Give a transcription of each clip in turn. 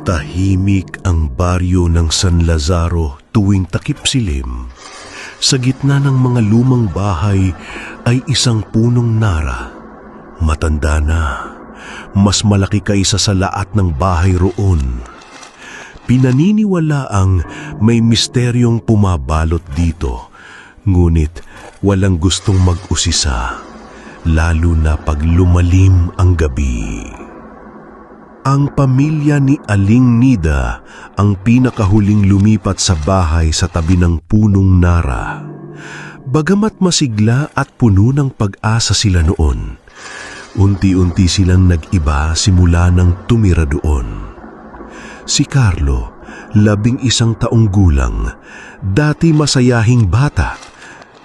Tahimik ang baryo ng San Lazaro tuwing takip silim. Sa gitna ng mga lumang bahay ay isang punong nara. Matanda na, mas malaki kaysa sa lahat ng bahay roon. Pinaniniwalaang may misteryong pumabalot dito, ngunit walang gustong mag-usisa, lalo na pag lumalim ang gabi. Ang pamilya ni Aling Nida ang pinakahuling lumipat sa bahay sa tabi ng punong nara. Bagamat masigla at puno ng pag-asa sila noon, unti-unti silang nag-iba simula nang tumira doon. Si Carlo, 11 taong gulang, dati masayahing bata,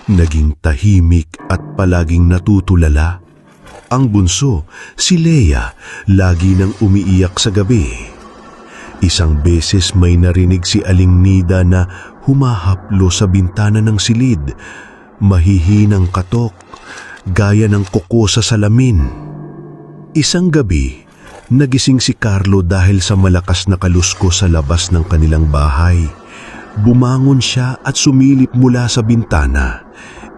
naging tahimik at palaging natutulala. Ang bunso, si Leia, lagi nang umiiyak sa gabi. Isang beses may narinig si Aling Nida na humahaplo sa bintana ng silid, mahihinang katok, gaya ng kuko sa salamin. Isang gabi, nagising si Carlo dahil sa malakas na kalusko sa labas ng kanilang bahay. Bumangon siya at sumilip mula sa bintana.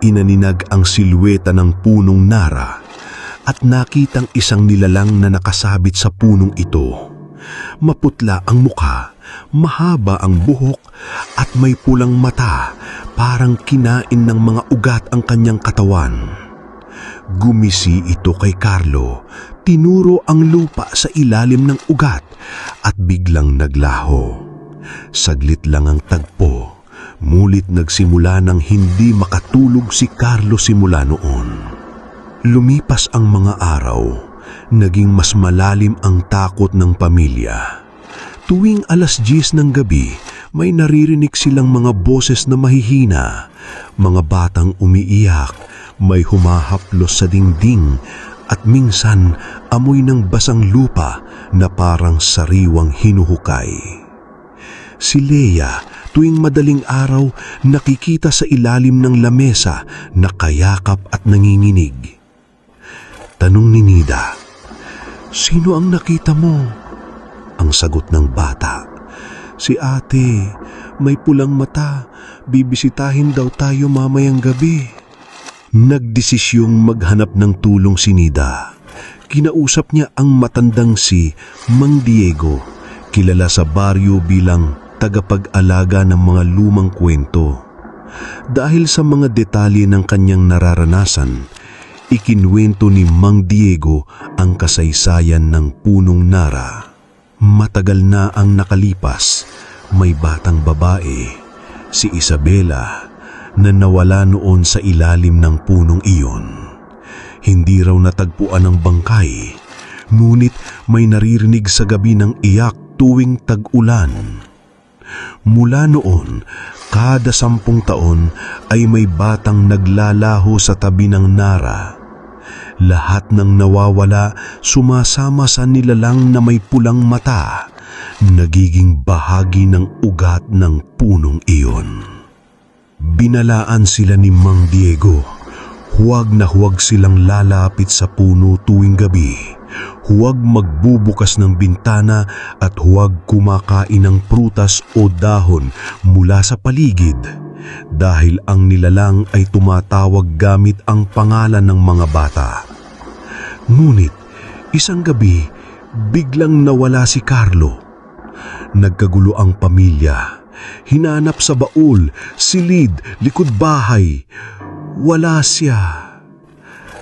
Inaninag ang silweta ng punong nara at nakitang isang nilalang na nakasabit sa punong ito. Maputla ang mukha, mahaba ang buhok at may pulang mata, parang kinain ng mga ugat ang kanyang katawan. Gumisi ito kay Carlo, tinuro ang lupa sa ilalim ng ugat at biglang naglaho. Saglit lang ang tagpo, mulit nagsimula ng hindi makatulog si Carlo simula noon. Lumipas ang mga araw, naging mas malalim ang takot ng pamilya. Tuwing 10:00 ng gabi, may naririnig silang mga boses na mahihina, mga batang umiiyak, may humahaplos sa dingding, at minsan amoy ng basang lupa na parang sariwang hinuhukay. Si Leia, tuwing madaling araw, nakikita sa ilalim ng lamesa, nakayakap at nanginginig. Tanong ni Nida, "Sino ang nakita mo?" Ang sagot ng bata, "Si ate, may pulang mata, bibisitahin daw tayo mamayang gabi." Nagdesisyong maghanap ng tulong si Nida. Kinausap niya ang matandang si Mang Diego, kilala sa baryo bilang tagapag-alaga ng mga lumang kwento. Dahil sa mga detalye ng kanyang nararanasan, ikinwento ni Mang Diego ang kasaysayan ng punong nara. Matagal na ang nakalipas, may batang babae, si Isabela, na nawala noon sa ilalim ng punong iyon. Hindi raw natagpuan ang bangkay, ngunit may naririnig sa gabi ng iyak tuwing tag-ulan. Mula noon, kada 10 taon ay may batang naglalaho sa tabi ng nara. Lahat ng nawawala sumasama sa nilalang na may pulang mata, nagiging bahagi ng ugat ng punong iyon. Binalaan sila ni Mang Diego, huwag na huwag silang lalapit sa puno tuwing gabi, huwag magbubukas ng bintana at huwag kumakain ng prutas o dahon mula sa paligid, dahil ang nilalang ay tumatawag gamit ang pangalan ng mga bata. Ngunit isang gabi, biglang nawala si Carlo. Nagkagulo ang pamilya. Hinanap sa baul, silid, likod bahay. Wala siya.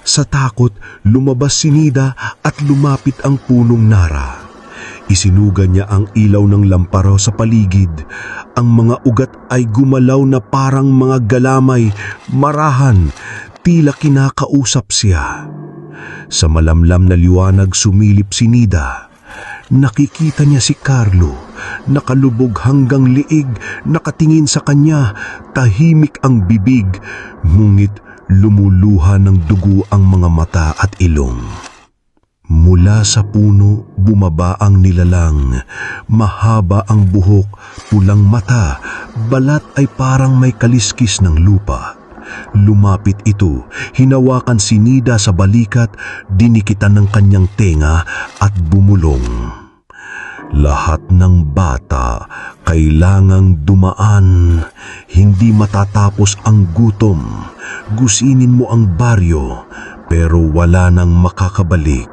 Sa takot, lumabas si Nida at lumapit ang punong nara. Isinuga niya ang ilaw ng lamparaw sa paligid. Ang mga ugat ay gumalaw na parang mga galamay, marahan, tila kinakausap siya. Sa malamlam na liwanag sumilip si Nida. Nakikita niya si Carlo, nakalubog hanggang liig, nakatingin sa kanya, tahimik ang bibig, ngunit lumuluha ng dugo ang mga mata at ilong. Mula sa puno, bumaba ang nilalang. Mahaba ang buhok, pulang mata, balat ay parang may kaliskis ng lupa. Lumapit ito, hinawakan si Nida sa balikat, dinikitan ng kanyang tenga at bumulong. Lahat ng bata kailangang dumaan, hindi matatapos ang gutom. Gusinin mo ang baryo, pero wala nang makakabalik.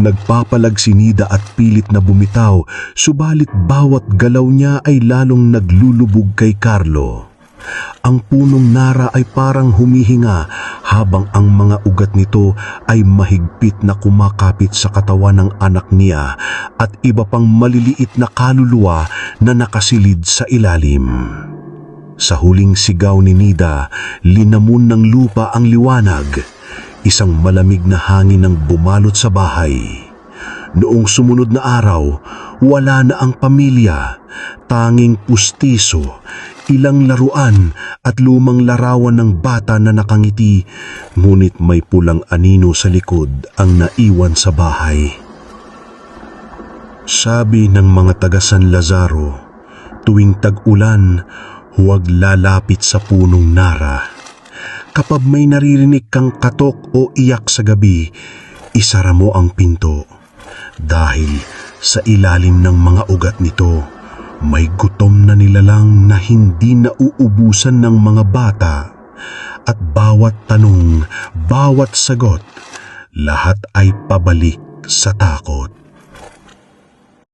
Nagpapalag si Nida at pilit na bumitaw, subalit bawat galaw niya ay lalong naglulubog kay Carlo. Ang punong nara ay parang humihinga habang ang mga ugat nito ay mahigpit na kumakapit sa katawan ng anak niya at iba pang maliliit na kaluluwa na nakasilid sa ilalim. Sa huling sigaw ni Nida, linamon ng lupa ang liwanag. Isang malamig na hangin ang bumalot sa bahay. Noong sumunod na araw, wala na ang pamilya, tanging pustiso, ilang laruan at lumang larawan ng bata na nakangiti, ngunit may pulang anino sa likod ang naiwan sa bahay. Sabi ng mga taga San Lazaro, tuwing tag-ulan, huwag lalapit sa punong nara. Kapag may naririnig kang katok o iyak sa gabi, isara mo ang pinto. Dahil sa ilalim ng mga ugat nito, may gutom na nilalang na hindi nauubusan ng mga bata. At bawat tanong, bawat sagot, lahat ay pabalik sa takot.